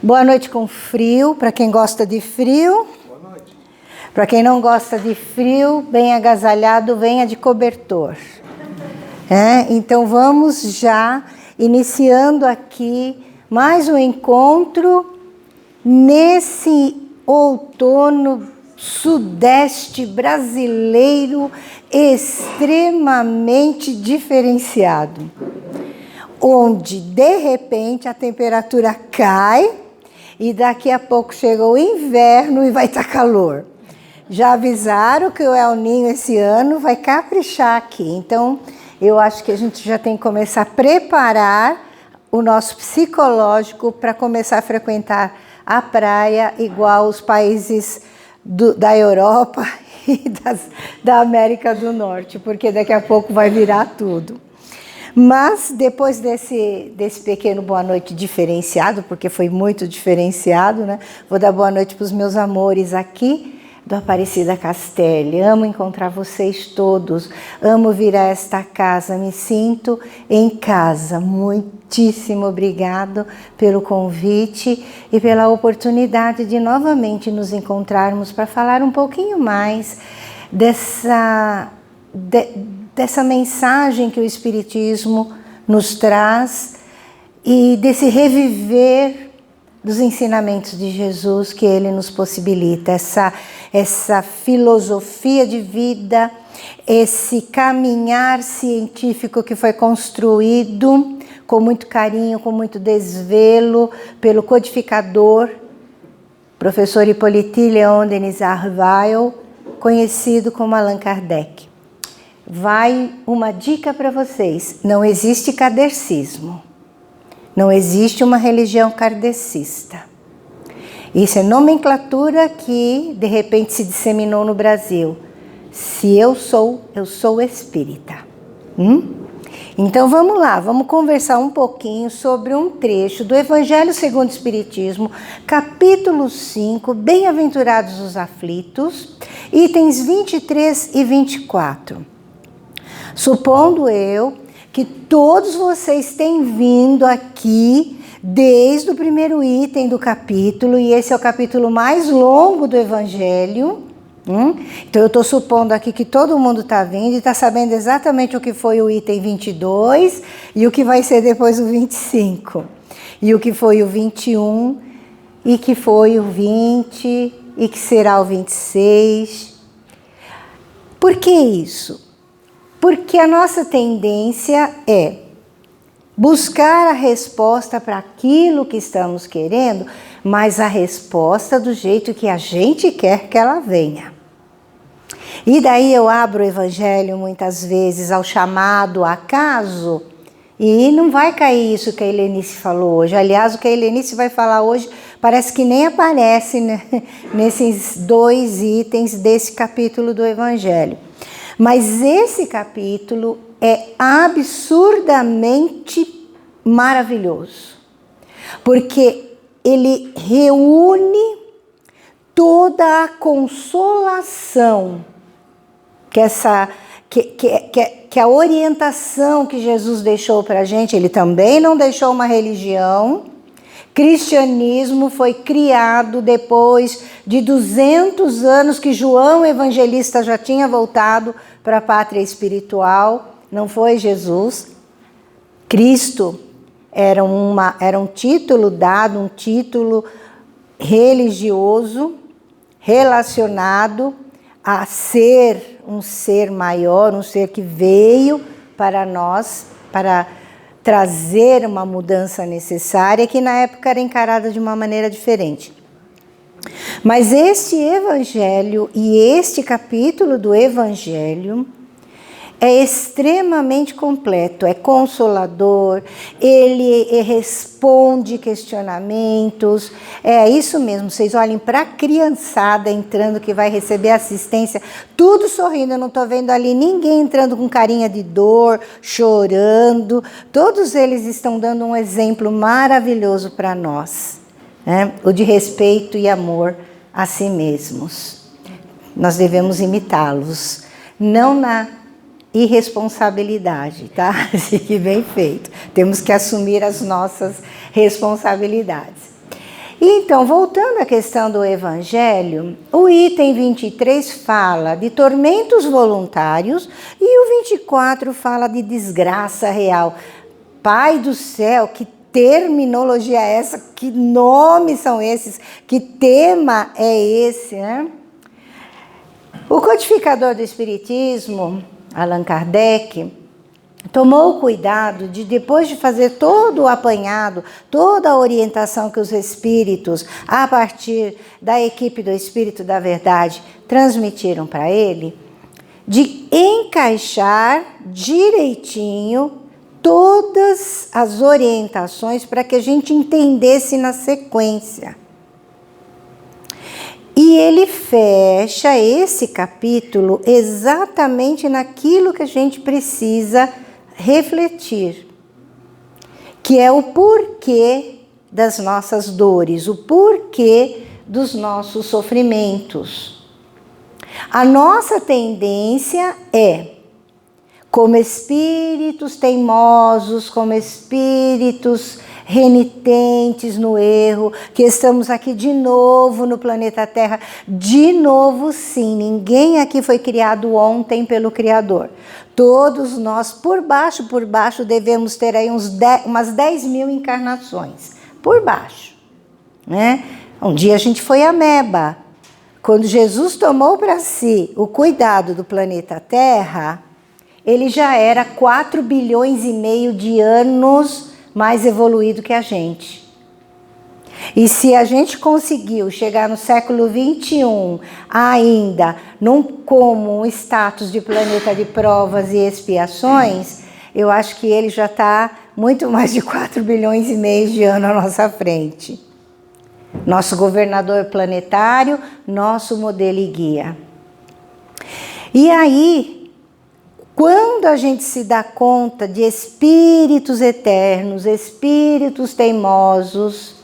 Boa noite com frio, para quem gosta de frio. Boa noite. Para quem não gosta de frio, bem agasalhado, venha de cobertor. Então vamos já iniciando aqui mais um encontro nesse outono sudeste brasileiro extremamente diferenciado, onde de repente a temperatura cai e daqui a pouco chega o inverno e vai estar calor. Já avisaram que o El Niño esse ano vai caprichar aqui, então eu acho que a gente já tem que começar a preparar o nosso psicológico para começar a frequentar a praia igual os países da Europa e da América do Norte, porque daqui a pouco vai virar tudo. Mas depois desse pequeno boa noite diferenciado, porque foi muito diferenciado, né? Vou dar boa noite para os meus amores aqui do Aparecida Castelli. Amo encontrar vocês todos, amo vir a esta casa, me sinto em casa. Muitíssimo obrigado pelo convite e pela oportunidade de novamente nos encontrarmos para falar um pouquinho mais dessa mensagem que o Espiritismo nos traz e desse reviver dos ensinamentos de Jesus que ele nos possibilita, essa filosofia de vida, esse caminhar científico que foi construído com muito carinho, com muito desvelo pelo codificador, professor Hippolyte Léon Denis Arvail, conhecido como Allan Kardec. Vai uma dica para vocês: não existe kardecismo, não existe uma religião kardecista. Isso é nomenclatura que de repente se disseminou no Brasil. Se eu sou espírita. Então vamos lá, vamos conversar um pouquinho sobre um trecho do Evangelho segundo o Espiritismo, capítulo 5, Bem-aventurados os aflitos, itens 23 e 24. Supondo eu que todos vocês têm vindo aqui desde o primeiro item do capítulo, e esse é o capítulo mais longo do Evangelho. Então eu estou supondo aqui que todo mundo está vindo e está sabendo exatamente o que foi o item 22 e o que vai ser depois o 25, e o que foi o 21 e que foi o 20 e que será o 26. Por que isso? Porque a nossa tendência é buscar a resposta para aquilo que estamos querendo, mas a resposta do jeito que a gente quer que ela venha. E daí eu abro o Evangelho muitas vezes ao chamado acaso, e não vai cair isso que a Helenice falou hoje. Aliás, o que a Helenice vai falar hoje parece que nem aparece, né, nesses 2 itens desse capítulo do Evangelho. Mas esse capítulo é absurdamente maravilhoso, porque ele reúne toda a consolação que a orientação que Jesus deixou para a gente. Ele também não deixou uma religião. Cristianismo foi criado depois de 200 anos que João Evangelista já tinha voltado para a pátria espiritual. Não foi Jesus. Cristo era um título dado, um título religioso relacionado a ser um ser maior, um ser que veio para nós, para trazer uma mudança necessária, que na época era encarada de uma maneira diferente. Mas este Evangelho e este capítulo do Evangelho é extremamente completo, é consolador, ele responde questionamentos. É isso mesmo, vocês olhem para a criançada entrando que vai receber assistência, tudo sorrindo. Eu não estou vendo ali ninguém entrando com carinha de dor, chorando. Todos eles estão dando um exemplo maravilhoso para nós, né? O de respeito e amor a si mesmos. Nós devemos imitá-los, não na irresponsabilidade, tá? Fique bem feito. Temos que assumir as nossas responsabilidades. Então, voltando à questão do Evangelho, o item 23 fala de tormentos voluntários e o 24 fala de desgraça real. Pai do céu, que terminologia é essa? Que nomes são esses? Que tema é esse, né? O codificador do Espiritismo, Allan Kardec, tomou o cuidado de, depois de fazer todo o apanhado, toda a orientação que os espíritos, a partir da equipe do Espírito da Verdade, transmitiram para ele, de encaixar direitinho todas as orientações para que a gente entendesse na sequência. E ele fecha esse capítulo exatamente naquilo que a gente precisa refletir, que é o porquê das nossas dores, o porquê dos nossos sofrimentos. A nossa tendência é, como espíritos teimosos, como espíritos renitentes no erro, que estamos aqui de novo no planeta Terra, de novo sim, ninguém aqui foi criado ontem pelo Criador. Todos nós, por baixo, devemos ter aí umas 10 mil encarnações, por baixo, né? Um dia a gente foi ameba. Quando Jesus tomou para si o cuidado do planeta Terra, ele já era 4 bilhões e meio de anos mais evoluído que a gente. E se a gente conseguiu chegar no século 21 ainda como um status de planeta de provas e expiações, eu acho que ele já está muito mais de 4 bilhões e meio de anos à nossa frente. Nosso governador planetário, nosso modelo e guia. E aí, quando a gente se dá conta de espíritos eternos, espíritos teimosos,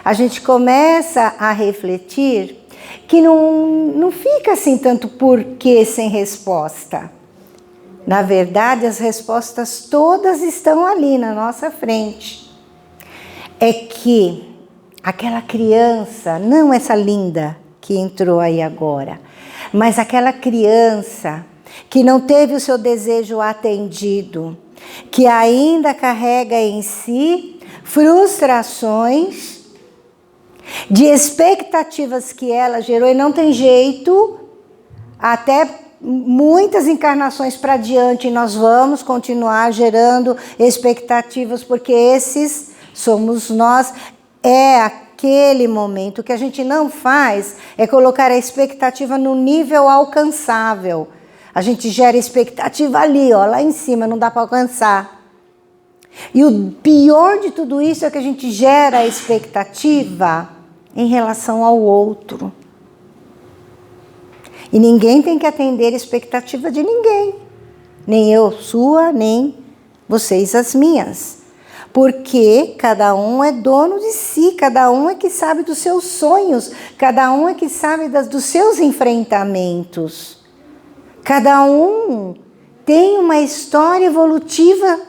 a gente começa a refletir que não fica assim tanto porquê sem resposta. Na verdade, as respostas todas estão ali na nossa frente. É que aquela criança, não essa linda que entrou aí agora, mas aquela criança que não teve o seu desejo atendido, que ainda carrega em si frustrações de expectativas que ela gerou e não tem jeito, até muitas encarnações para diante nós vamos continuar gerando expectativas, porque esses somos nós. É aquele momento que a gente não faz, é colocar a expectativa no nível alcançável. A gente gera expectativa ali, ó, lá em cima, não dá para alcançar. E o pior de tudo isso é que a gente gera a expectativa em relação ao outro. E ninguém tem que atender a expectativa de ninguém. Nem eu sua, nem vocês as minhas. Porque cada um é dono de si, cada um é que sabe dos seus sonhos, cada um é que sabe dos seus enfrentamentos. Cada um tem uma história evolutiva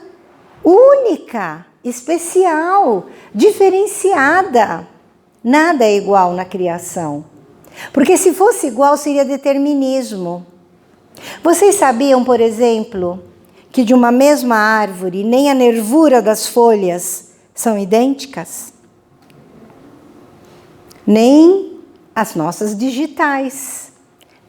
única, especial, diferenciada. Nada é igual na criação. Porque se fosse igual, seria determinismo. Vocês sabiam, por exemplo, que de uma mesma árvore, nem a nervura das folhas são idênticas? Nem as nossas digitais.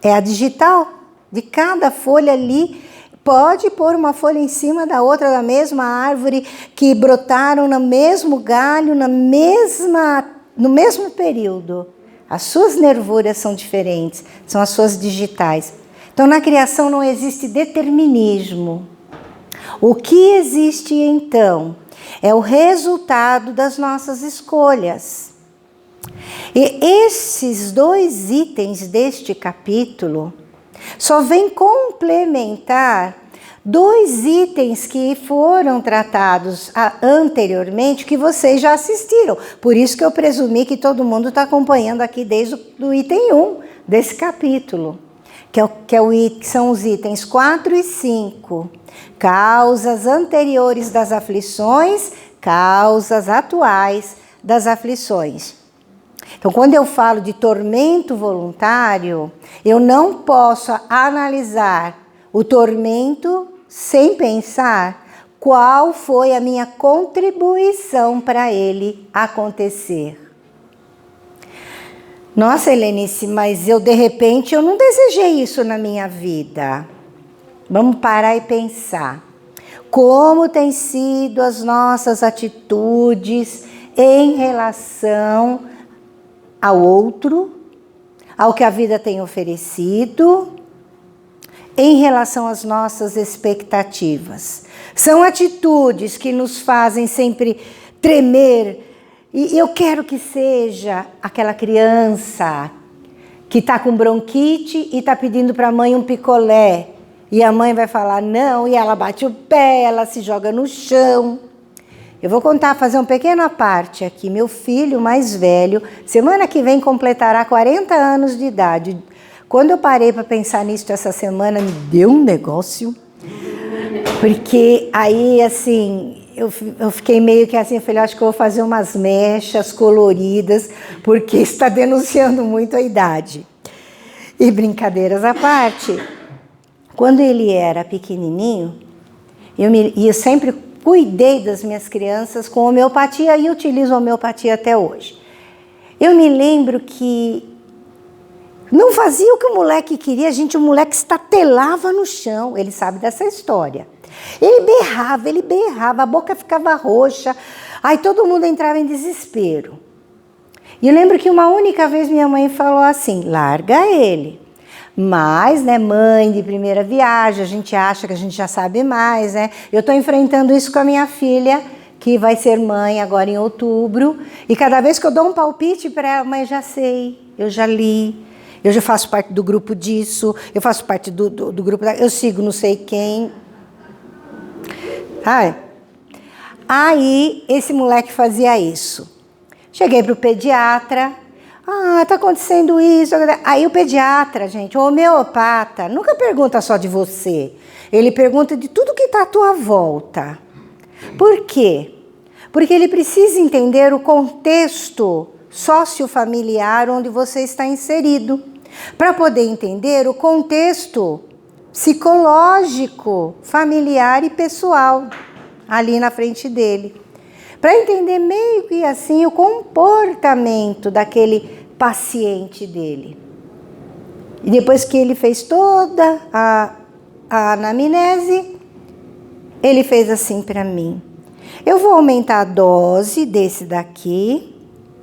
É a digital de cada folha ali. Pode pôr uma folha em cima da outra, da mesma árvore, que brotaram no mesmo galho, no mesmo período. As suas nervuras são diferentes, são as suas digitais. Então, na criação não existe determinismo. O que existe, então, é o resultado das nossas escolhas. E esses 2 itens deste capítulo só vêm complementar 2 itens que foram tratados anteriormente, que vocês já assistiram. Por isso que eu presumi que todo mundo está acompanhando aqui desde o item 1 desse capítulo. Que são os itens 4 e 5. Causas anteriores das aflições, causas atuais das aflições. Então, quando eu falo de tormento voluntário, eu não posso analisar o tormento sem pensar qual foi a minha contribuição para ele acontecer. Nossa, Helenice, mas de repente eu não desejei isso na minha vida. Vamos parar e pensar. Como têm sido as nossas atitudes em relação ao outro, ao que a vida tem oferecido, em relação às nossas expectativas. São atitudes que nos fazem sempre tremer. E eu quero que seja aquela criança que está com bronquite e está pedindo para a mãe um picolé. E a mãe vai falar não, e ela bate o pé, ela se joga no chão. Eu vou fazer uma pequena parte aqui. Meu filho mais velho, semana que vem completará 40 anos de idade. Quando eu parei para pensar nisso essa semana, me deu um negócio. Porque aí, assim, eu fiquei meio que assim, eu falei, acho que eu vou fazer umas mechas coloridas, porque está denunciando muito a idade. E brincadeiras à parte, quando ele era pequenininho, eu sempre cuidei das minhas crianças com homeopatia e utilizo homeopatia até hoje. Eu me lembro que não fazia o que o moleque queria, o moleque estatelava no chão, ele sabe dessa história. Ele berrava, a boca ficava roxa, aí todo mundo entrava em desespero. E eu lembro que uma única vez minha mãe falou assim, larga ele. Mas, né, mãe de primeira viagem, a gente acha que a gente já sabe mais, né? Eu estou enfrentando isso com a minha filha, que vai ser mãe agora em outubro. E cada vez que eu dou um palpite para ela, mãe, já sei, eu já li, eu já faço parte do grupo disso, eu faço parte do grupo, eu sigo não sei quem. Aí, esse moleque fazia isso. Cheguei para o pediatra, tá acontecendo isso. Aí o pediatra, gente, o homeopata, nunca pergunta só de você. Ele pergunta de tudo que está à tua volta. Por quê? Porque ele precisa entender o contexto sociofamiliar onde você está inserido, para poder entender o contexto psicológico, familiar e pessoal ali na frente dele. Para entender meio que assim o comportamento daquele paciente dele. E depois que ele fez toda a anamnese, ele fez assim para mim. Eu vou aumentar a dose desse daqui,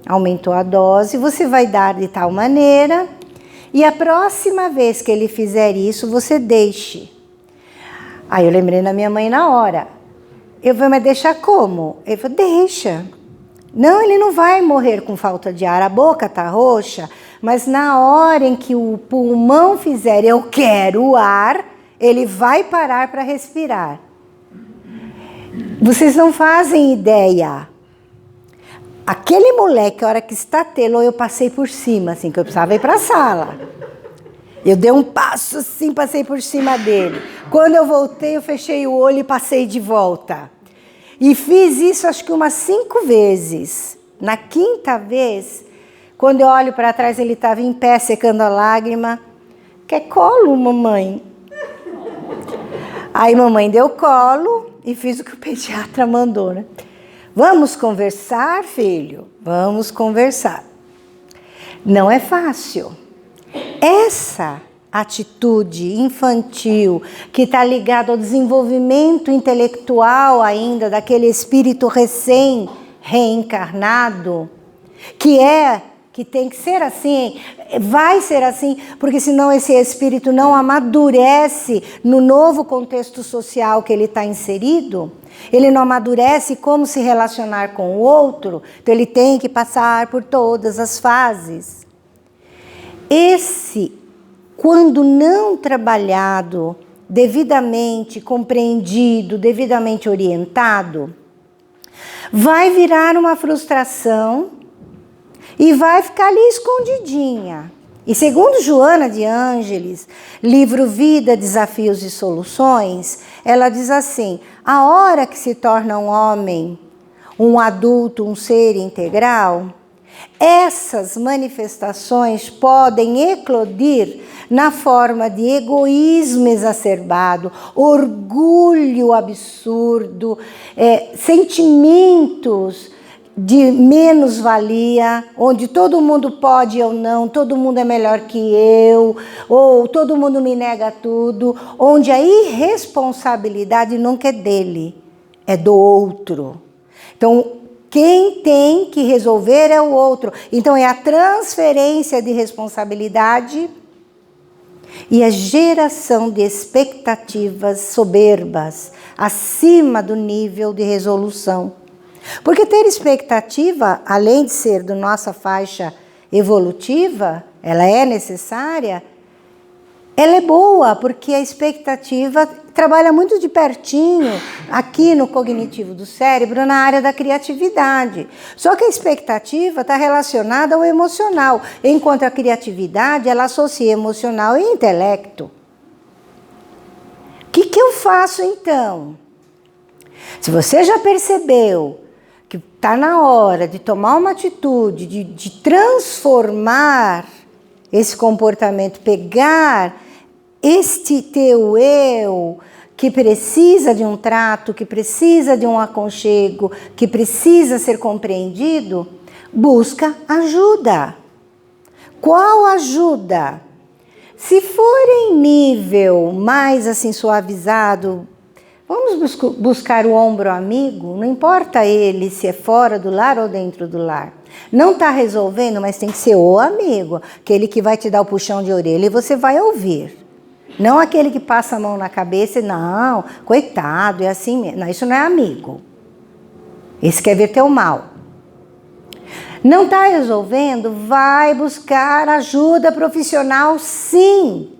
aumentou a dose, você vai dar de tal maneira, e a próxima vez que ele fizer isso, você deixe. Aí eu lembrei da minha mãe na hora. Eu vou, mas deixar como? Ele falou, deixa. Não, ele não vai morrer com falta de ar, a boca tá roxa, mas na hora em que o pulmão fizer eu quero o ar, ele vai parar para respirar. Vocês não fazem ideia. Aquele moleque, a hora que estatelou, eu passei por cima, assim, que eu precisava ir para a sala. Eu dei um passo assim, passei por cima dele. Quando eu voltei, eu fechei o olho e passei de volta. E fiz isso acho que umas 5 vezes. Na 5ª vez, quando eu olho para trás, ele estava em pé, secando a lágrima. Quer colo, mamãe? Aí mamãe deu colo e fiz o que o pediatra mandou, né? Vamos conversar, filho? Vamos conversar. Não é fácil. Essa atitude infantil que está ligada ao desenvolvimento intelectual ainda daquele espírito recém-reencarnado, que tem que ser assim, vai ser assim, porque senão esse espírito não amadurece no novo contexto social que ele está inserido, ele não amadurece como se relacionar com o outro, então ele tem que passar por todas as fases. Quando não trabalhado, devidamente compreendido, devidamente orientado, vai virar uma frustração e vai ficar ali escondidinha. E segundo Joana de Ângeles, livro Vida, Desafios e Soluções, ela diz assim, a hora que se torna um homem, um adulto, um ser integral, essas manifestações podem eclodir na forma de egoísmo exacerbado, orgulho absurdo, sentimentos de menos-valia, onde todo mundo pode ou não, todo mundo é melhor que eu, ou todo mundo me nega tudo, onde a irresponsabilidade nunca é dele, é do outro. Então, quem tem que resolver é o outro. Então, é a transferência de responsabilidade e a geração de expectativas soberbas acima do nível de resolução. Porque ter expectativa, além de ser da nossa faixa evolutiva, ela é necessária, ela é boa, porque a expectativa trabalha muito de pertinho aqui no cognitivo do cérebro, na área da criatividade. Só que a expectativa está relacionada ao emocional, enquanto a criatividade, ela associa emocional e intelecto. O que eu faço então? Se você já percebeu que está na hora de tomar uma atitude, de transformar esse comportamento, pegar este teu eu, que precisa de um trato, que precisa de um aconchego, que precisa ser compreendido, busca ajuda. Qual ajuda? Se for em nível mais assim suavizado, vamos buscar o ombro amigo, não importa ele se é fora do lar ou dentro do lar. Não está resolvendo, mas tem que ser o amigo, aquele que vai te dar o puxão de orelha e você vai ouvir. Não aquele que passa a mão na cabeça e não, coitado, é assim mesmo. Não, isso não é amigo. Esse quer ver teu mal. Não está resolvendo? Vai buscar ajuda profissional, sim.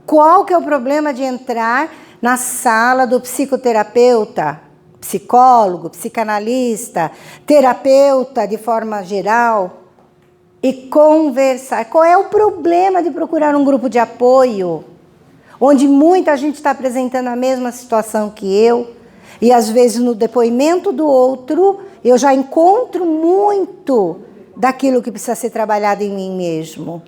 Qual que é o problema de entrar na sala do psicoterapeuta, psicólogo, psicanalista, terapeuta de forma geral e conversar? Qual é o problema de procurar um grupo de apoio, onde muita gente está apresentando a mesma situação que eu, e às vezes no depoimento do outro eu já encontro muito daquilo que precisa ser trabalhado em mim mesmo.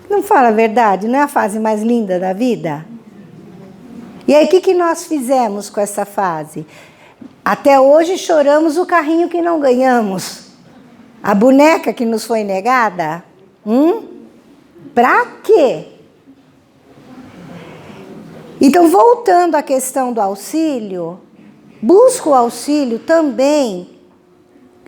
Não fala a verdade? Não é a fase mais linda da vida? E aí, o que nós fizemos com essa fase? Até hoje choramos o carrinho que não ganhamos. A boneca que nos foi negada. Para quê? Então, voltando à questão do auxílio, busca o auxílio também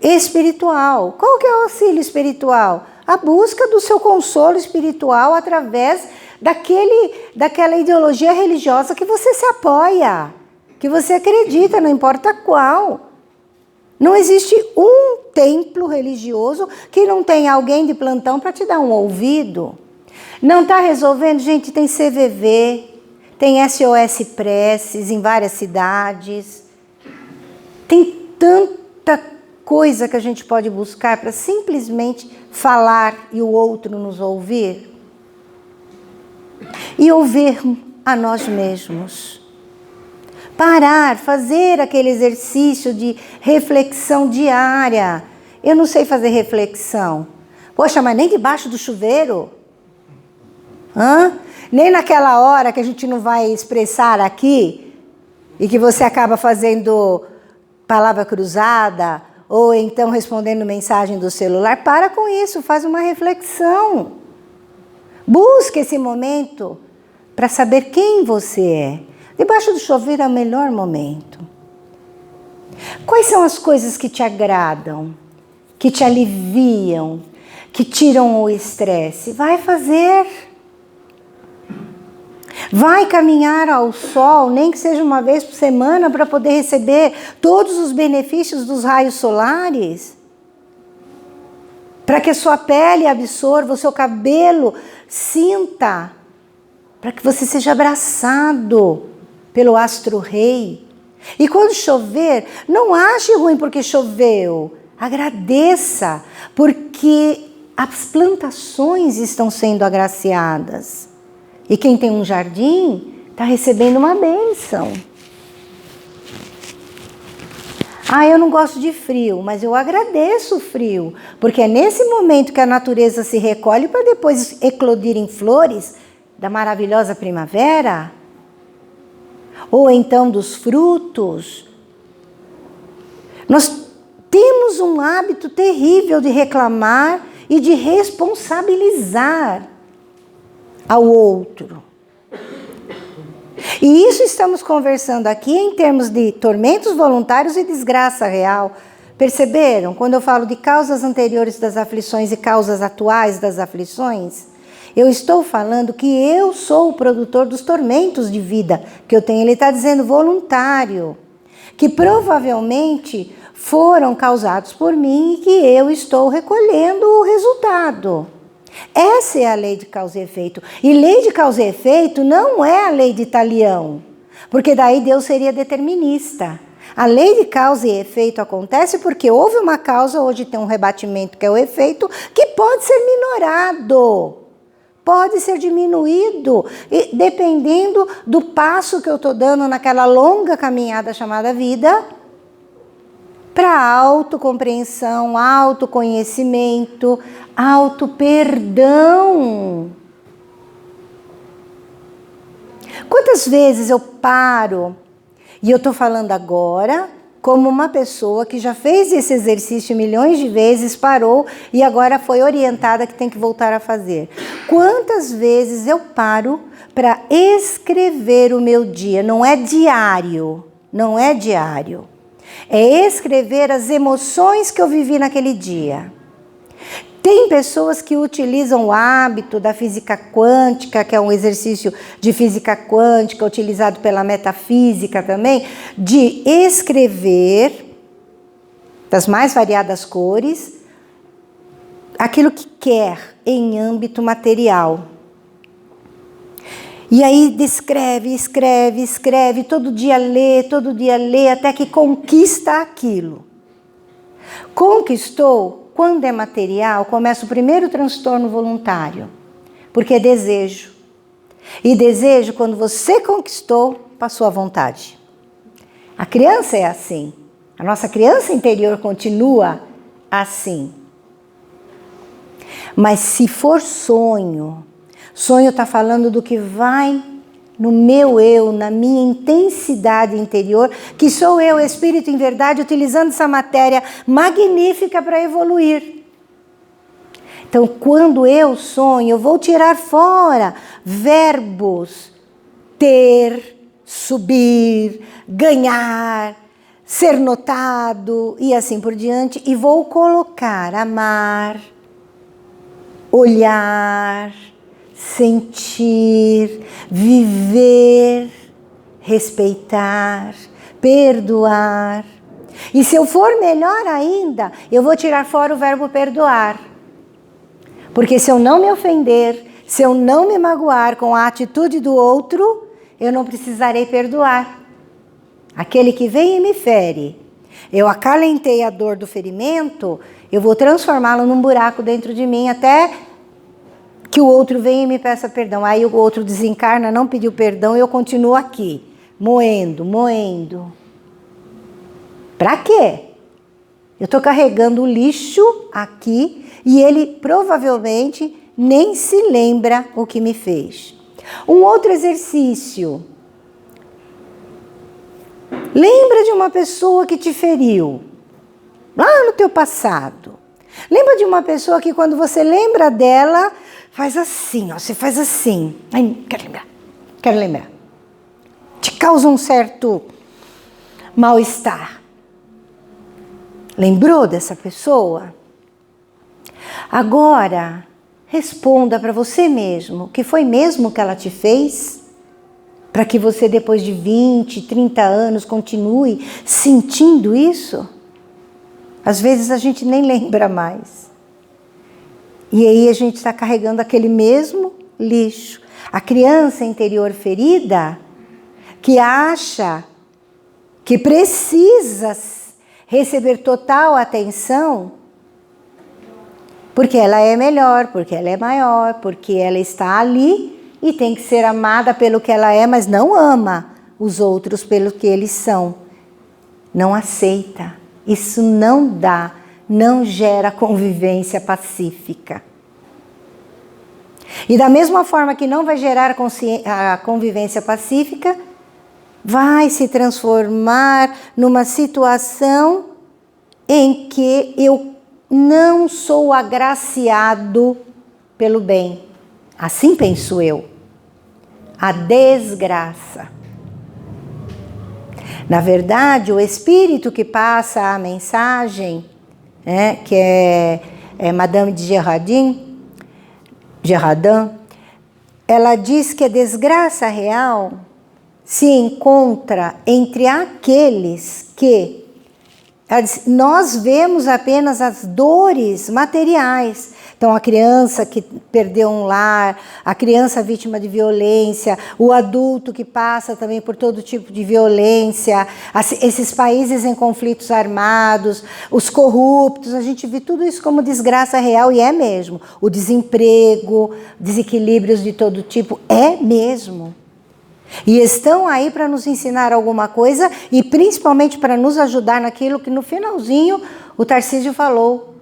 espiritual. Qual que é o auxílio espiritual? A busca do seu consolo espiritual através daquela ideologia religiosa que você se apoia, que você acredita, não importa qual. Não existe um templo religioso que não tenha alguém de plantão para te dar um ouvido. Não está resolvendo? Gente, tem CVV, tem SOS Preces em várias cidades. Tem tanta coisa que a gente pode buscar para simplesmente falar e o outro nos ouvir. E ouvir a nós mesmos. Parar, fazer aquele exercício de reflexão diária. Eu não sei fazer reflexão. Poxa, mas nem debaixo do chuveiro? Nem naquela hora que a gente não vai expressar aqui e que você acaba fazendo palavra cruzada ou então respondendo mensagem do celular. Para com isso, faz uma reflexão. Busque esse momento para saber quem você é. Debaixo do chuveiro é o melhor momento. Quais são as coisas que te agradam, que te aliviam, que tiram o estresse? Vai fazer. Vai caminhar ao sol, nem que seja uma vez por semana, para poder receber todos os benefícios dos raios solares. Para que a sua pele absorva, o seu cabelo sinta, para que você seja abraçado pelo astro-rei. E quando chover, não ache ruim porque choveu. Agradeça, porque as plantações estão sendo agraciadas. E quem tem um jardim está recebendo uma bênção. Ah, eu não gosto de frio, mas eu agradeço o frio, porque é nesse momento que a natureza se recolhe para depois eclodir em flores da maravilhosa primavera, ou então dos frutos. Nós temos um hábito terrível de reclamar e de responsabilizar ao outro. E isso estamos conversando aqui em termos de tormentos voluntários e desgraça real. Perceberam? Quando eu falo de causas anteriores das aflições e causas atuais das aflições, eu estou falando que eu sou o produtor dos tormentos de vida que eu tenho. Ele está dizendo voluntário, que provavelmente foram causados por mim e que eu estou recolhendo o resultado. Essa é a lei de causa e efeito. E lei de causa e efeito não é a lei de Talião, porque daí Deus seria determinista. A lei de causa e efeito acontece porque houve uma causa, hoje tem um rebatimento que é o efeito, que pode ser minorado, pode ser diminuído, dependendo do passo que eu estou dando naquela longa caminhada chamada vida, para autocompreensão, autoconhecimento, autoperdão. Quantas vezes eu paro, e eu estou falando agora como uma pessoa que já fez esse exercício milhões de vezes, parou e agora foi orientada que tem que voltar a fazer. Quantas vezes eu paro para escrever o meu dia? Não é diário, não é diário. É escrever as emoções que eu vivi naquele dia. Tem pessoas que utilizam o hábito da física quântica, que é um exercício de física quântica utilizado pela metafísica também, de escrever, das mais variadas cores, aquilo que quer em âmbito material. E aí descreve, escreve, escreve, todo dia lê, até que conquista aquilo. Conquistou, quando é material, começa o primeiro transtorno voluntário, porque é desejo. E desejo, quando você conquistou, passou à vontade. A criança é assim. A nossa criança interior continua assim. Mas se for sonho, sonho está falando do que vai no meu eu, na minha intensidade interior, que sou eu, espírito em verdade, utilizando essa matéria magnífica para evoluir. Então, quando eu sonho, eu vou tirar fora verbos ter, subir, ganhar, ser notado e assim por diante, e vou colocar amar, olhar, sentir, viver, respeitar, perdoar. E se eu for melhor ainda, eu vou tirar fora o verbo perdoar. Porque se eu não me ofender, se eu não me magoar com a atitude do outro, eu não precisarei perdoar. Aquele que vem e me fere, eu acalentei a dor do ferimento, eu vou transformá-lo num buraco dentro de mim até que o outro venha e me peça perdão. Aí o outro desencarna, não pediu perdão, e eu continuo aqui, moendo. Pra quê? Eu estou carregando o lixo aqui e ele provavelmente nem se lembra o que me fez. Um outro exercício. Lembra de uma pessoa que te feriu, lá no teu passado. Lembra de uma pessoa que quando você lembra dela, faz assim, ó, você faz assim. Ai, quero lembrar. Te causa um certo mal-estar. Lembrou dessa pessoa? Agora, responda para você mesmo, que foi mesmo que ela te fez? Para que você depois de 20, 30 anos continue sentindo isso? Às vezes a gente nem lembra mais. E aí a gente está carregando aquele mesmo lixo. A criança interior ferida, que acha que precisa receber total atenção, porque ela é melhor, porque ela é maior, porque ela está ali e tem que ser amada pelo que ela é, mas não ama os outros pelo que eles são. não aceita. Isso não dá, não gera convivência pacífica. E da mesma forma que não vai gerar a convivência pacífica, vai se transformar numa situação em que eu não sou agraciado pelo bem. Assim penso eu. A desgraça. Na verdade, o espírito que passa a mensagem, que é Madame de Girardin, ela diz que a desgraça real se encontra entre aqueles que nós vemos apenas as dores materiais. Então, a criança que perdeu um lar, a criança vítima de violência, o adulto que passa também por todo tipo de violência, esses países em conflitos armados, os corruptos, a gente vê tudo isso como desgraça real, e é mesmo. O desemprego, desequilíbrios de todo tipo, é mesmo. E estão aí para nos ensinar alguma coisa e principalmente para nos ajudar naquilo que no finalzinho o Tarcísio falou,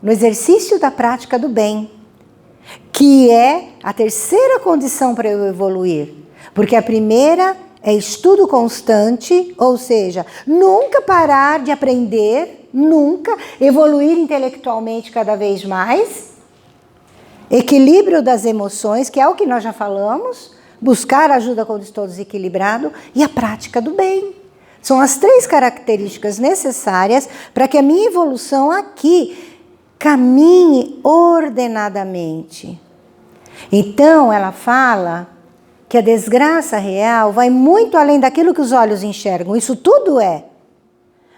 no exercício da prática do bem, que é a terceira condição para eu evoluir. Porque a primeira é estudo constante, ou seja, nunca parar de aprender, nunca evoluir intelectualmente cada vez mais, equilíbrio das emoções, que é o que nós já falamos, buscar ajuda quando estou desequilibrado, e a prática do bem. São as três características necessárias para que a minha evolução aqui caminhe ordenadamente. Então, ela fala que a desgraça real vai muito além daquilo que os olhos enxergam. Isso tudo é.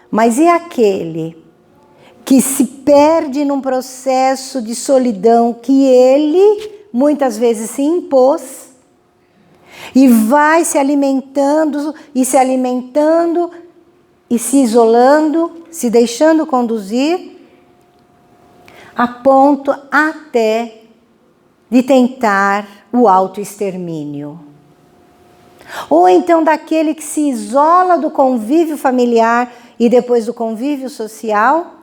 Mas e aquele que se perde num processo de solidão que ele muitas vezes se impôs e vai se alimentando e se alimentando e se isolando, se deixando conduzir a ponto até de tentar o autoextermínio. Ou então daquele que se isola do convívio familiar e depois do convívio social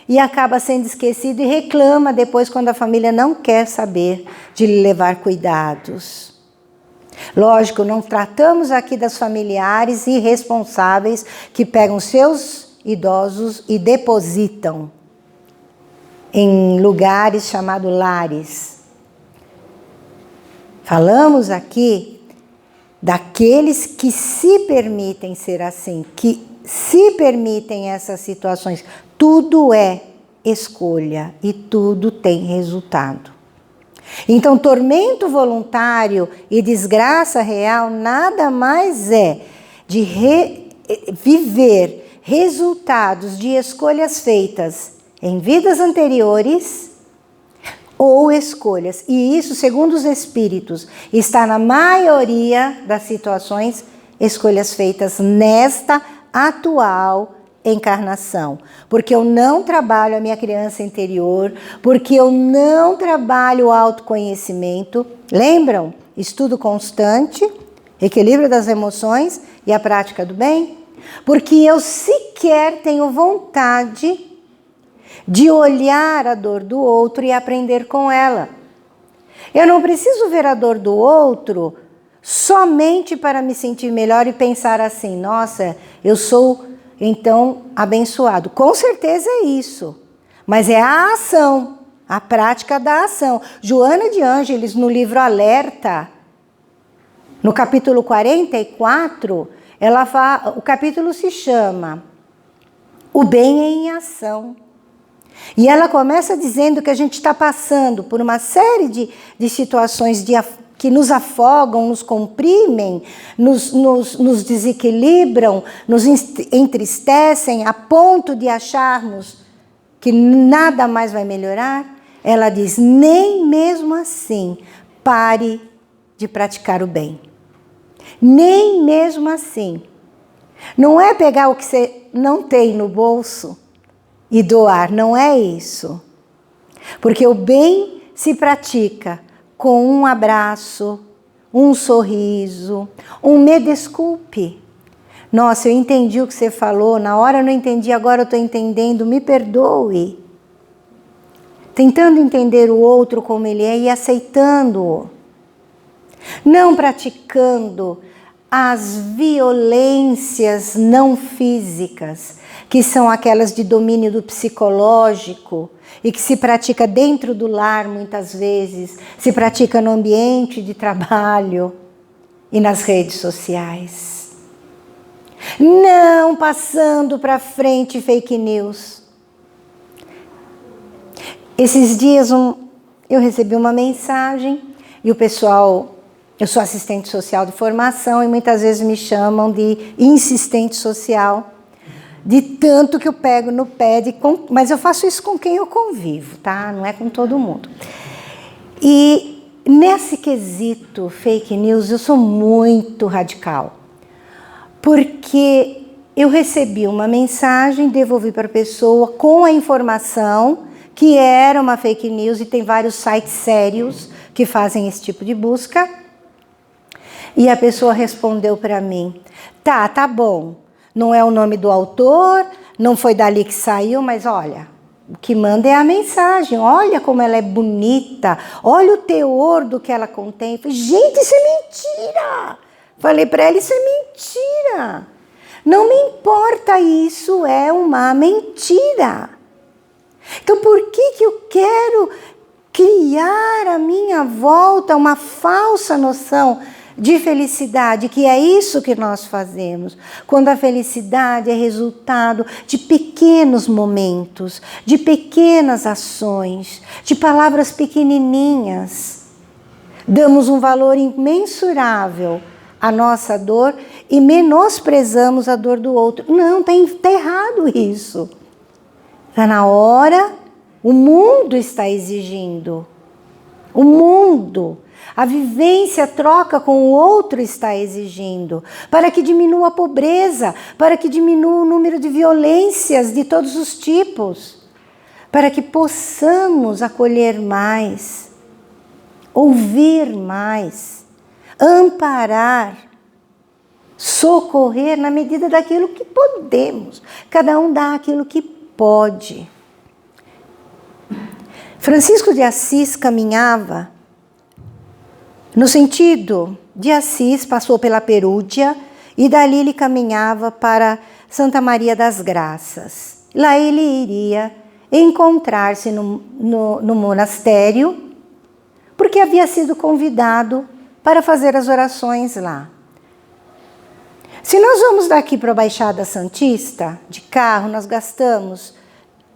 e acaba sendo esquecido e reclama depois quando a família não quer saber de lhe levar cuidados. Lógico, não tratamos aqui das familiares irresponsáveis que pegam seus idosos e depositam em lugares chamados lares. Falamos aqui daqueles que se permitem ser assim, que se permitem essas situações. Tudo é escolha e tudo tem resultado. Então, tormento voluntário e desgraça real nada mais é de viver resultados de escolhas feitas em vidas anteriores ou escolhas. E isso, segundo os espíritos, está na maioria das situações, escolhas feitas nesta atual encarnação. Porque eu não trabalho a minha criança interior, porque eu não trabalho o autoconhecimento. Lembram? Estudo constante, equilíbrio das emoções e a prática do bem. Porque eu sequer tenho vontade de olhar a dor do outro e aprender com ela. Eu não preciso ver a dor do outro somente para me sentir melhor e pensar assim, nossa, eu sou então abençoado. Com certeza é isso, mas é a ação, a prática da ação. Joana de Ângeles, no livro Alerta, no capítulo 44, ela fala, o capítulo se chama O Bem em Ação. E ela começa dizendo que a gente está passando por uma série de situações que nos afogam, nos comprimem, nos desequilibram, nos entristecem a ponto de acharmos que nada mais vai melhorar. Ela diz, nem mesmo assim, pare de praticar o bem. Nem mesmo assim. Não é pegar o que você não tem no bolso e doar, não é isso. Porque o bem se pratica com um abraço, um sorriso, um me desculpe. Nossa, eu entendi o que você falou, na hora eu não entendi, agora eu estou entendendo, me perdoe. Tentando entender o outro como ele é e aceitando-o. Não praticando as violências não físicas, que são aquelas de domínio do psicológico e que se pratica dentro do lar muitas vezes, se pratica no ambiente de trabalho e nas redes sociais. Não passando para frente fake news. Esses dias eu recebi uma mensagem e o pessoal, eu sou assistente social de formação e muitas vezes me chamam de insistente social, de tanto que eu pego no pé, mas eu faço isso com quem eu convivo, tá? Não é com todo mundo. E nesse quesito fake news eu sou muito radical. Porque eu recebi uma mensagem, devolvi para a pessoa com a informação que era uma fake news e tem vários sites sérios que fazem esse tipo de busca. E a pessoa respondeu para mim, tá bom, não é o nome do autor, não foi dali que saiu, mas olha, o que manda é a mensagem, olha como ela é bonita, olha o teor do que ela contém. Eu falei, gente, isso é mentira! Falei para ela, isso é mentira. Não me importa, isso é uma mentira. Então, por que eu quero criar à minha volta uma falsa noção de felicidade, que é isso que nós fazemos, quando a felicidade é resultado de pequenos momentos, de pequenas ações, de palavras pequenininhas. Damos um valor imensurável a nossa dor e menosprezamos a dor do outro. Não, tá errado isso. Está na hora, o mundo está exigindo. O mundo, a vivência, a troca com o outro está exigindo. Para que diminua a pobreza, para que diminua o número de violências de todos os tipos. Para que possamos acolher mais, ouvir mais, amparar, socorrer na medida daquilo que podemos. Cada um dá aquilo que pode. Francisco de Assis caminhava no sentido de Assis, passou pela Perúdia e dali ele caminhava para Santa Maria das Graças. Lá ele iria encontrar-se no monastério, porque havia sido convidado para fazer as orações lá. Se nós vamos daqui para a Baixada Santista, de carro, nós gastamos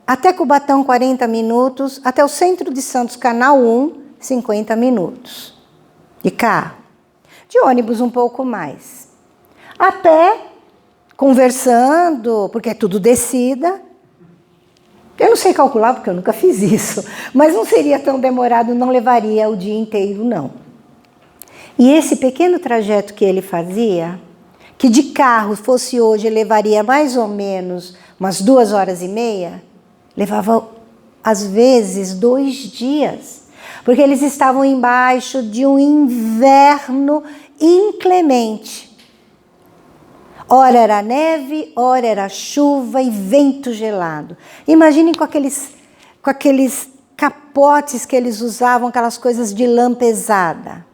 até Cubatão 40 minutos, até o centro de Santos, Canal 1, 50 minutos. De carro. De ônibus um pouco mais. A pé, conversando, porque é tudo descida. Eu não sei calcular, porque eu nunca fiz isso, mas não seria tão demorado, não levaria o dia inteiro, não. E esse pequeno trajeto que ele fazia, que de carro fosse hoje levaria mais ou menos umas 2h30, levava às vezes 2 dias, porque eles estavam embaixo de um inverno inclemente. Ora era neve, ora era chuva e vento gelado. Imaginem com aqueles capotes que eles usavam, aquelas coisas de lã pesada.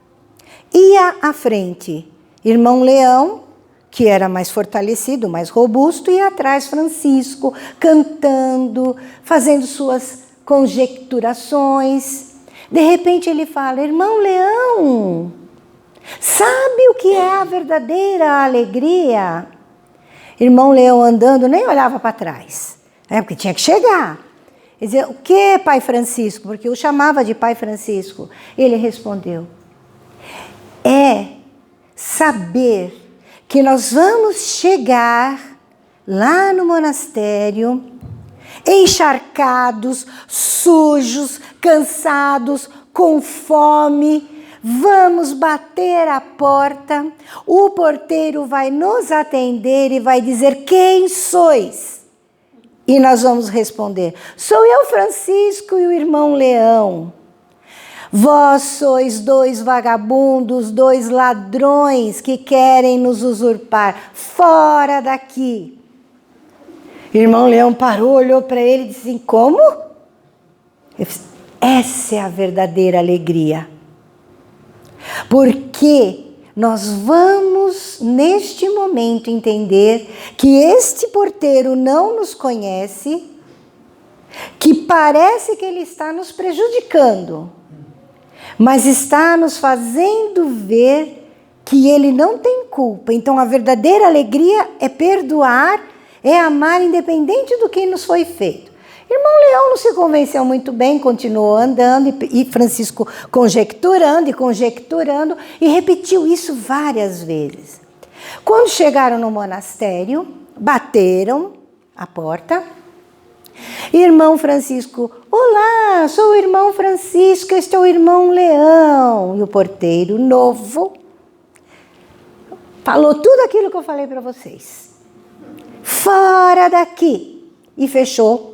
Ia à frente irmão Leão, que era mais fortalecido, mais robusto, e atrás Francisco, cantando, fazendo suas conjecturações. De repente ele fala, irmão Leão, sabe o que é a verdadeira alegria? Irmão Leão andando, nem olhava para trás, porque tinha que chegar. Ele dizia, o que, pai Francisco? Porque eu chamava de pai Francisco. Ele respondeu, é saber que nós vamos chegar lá no monastério, encharcados, sujos, cansados, com fome, vamos bater a porta, o porteiro vai nos atender e vai dizer, quem sois? E nós vamos responder, sou eu, Francisco, e o irmão Leão. Vós sois 2 vagabundos, 2 ladrões que querem nos usurpar. Fora daqui. Irmão Leão parou, olhou para ele e disse assim, como? Essa é a verdadeira alegria. Porque nós vamos, neste momento, entender que este porteiro não nos conhece, que parece que ele está nos prejudicando, mas está nos fazendo ver que ele não tem culpa. Então, a verdadeira alegria é perdoar, é amar independente do que nos foi feito. Irmão Leão não se convenceu muito bem, continuou andando e Francisco conjecturando e repetiu isso várias vezes. Quando chegaram no monastério, bateram a porta. Irmão Francisco, olá, sou o irmão Francisco, este é o irmão Leão. E o porteiro novo falou tudo aquilo que eu falei para vocês. Fora daqui! E fechou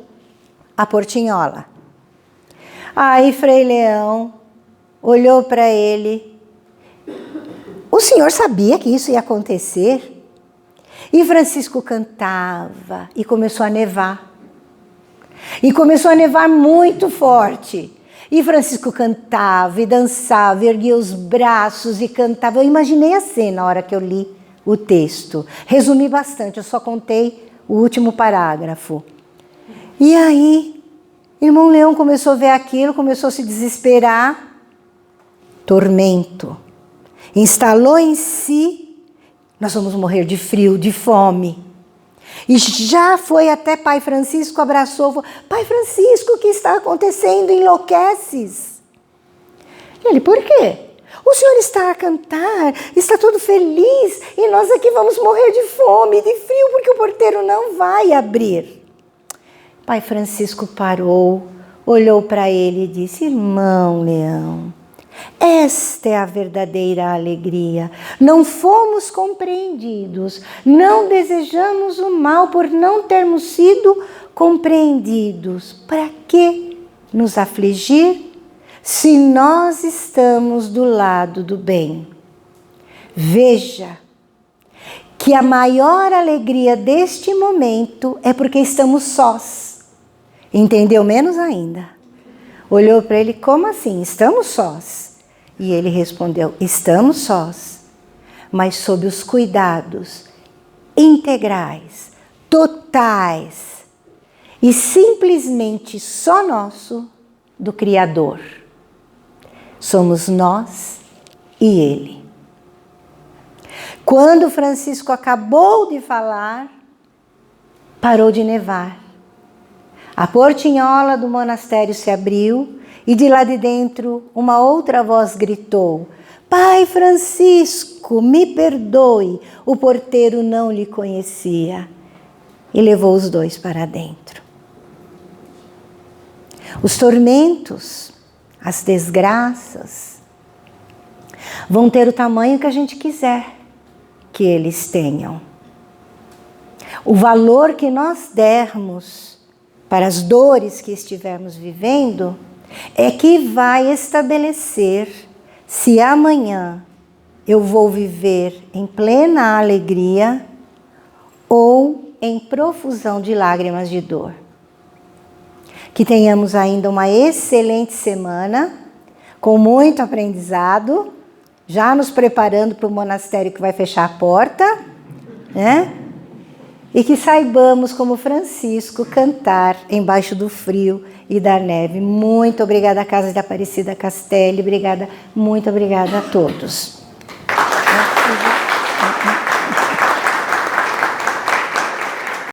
a portinhola. Aí Frei Leão olhou para ele. O senhor sabia que isso ia acontecer? E Francisco cantava e começou a nevar. E começou a nevar muito forte. E Francisco cantava e dançava, erguia os braços e cantava. Eu imaginei a cena na hora que eu li o texto. Resumi bastante, eu só contei o último parágrafo. E aí, irmão Leão começou a ver aquilo, começou a se desesperar. Tormento. Instalou em si, nós vamos morrer de frio, de fome. E já foi até Pai Francisco, abraçou, falou, Pai Francisco, o que está acontecendo? Enlouqueces. Ele, por quê? O senhor está a cantar, está todo feliz, e nós aqui vamos morrer de fome, de frio, porque o porteiro não vai abrir. Pai Francisco parou, olhou para ele e disse, irmão Leão, esta é a verdadeira alegria. Não fomos compreendidos, não desejamos o mal por não termos sido compreendidos. Para que nos afligir se nós estamos do lado do bem? Veja que a maior alegria deste momento é porque estamos sós. Entendeu menos ainda? Olhou para ele, como assim? Estamos sós? E ele respondeu, estamos sós, mas sob os cuidados integrais, totais e simplesmente só nosso do Criador. Somos nós e Ele. Quando Francisco acabou de falar, parou de nevar. A portinhola do monastério se abriu e de lá de dentro uma outra voz gritou, Pai Francisco, me perdoe, o porteiro não lhe conhecia. E levou os 2 para dentro. Os tormentos, as desgraças, vão ter o tamanho que a gente quiser que eles tenham. O valor que nós dermos para as dores que estivermos vivendo, é que vai estabelecer se amanhã eu vou viver em plena alegria ou em profusão de lágrimas de dor. Que tenhamos ainda uma excelente semana, com muito aprendizado, já nos preparando para o monastério que vai fechar a porta, né? E que saibamos, como Francisco, cantar embaixo do frio e da neve. Muito obrigada, Casa de Aparecida Castelli. Muito obrigada a todos.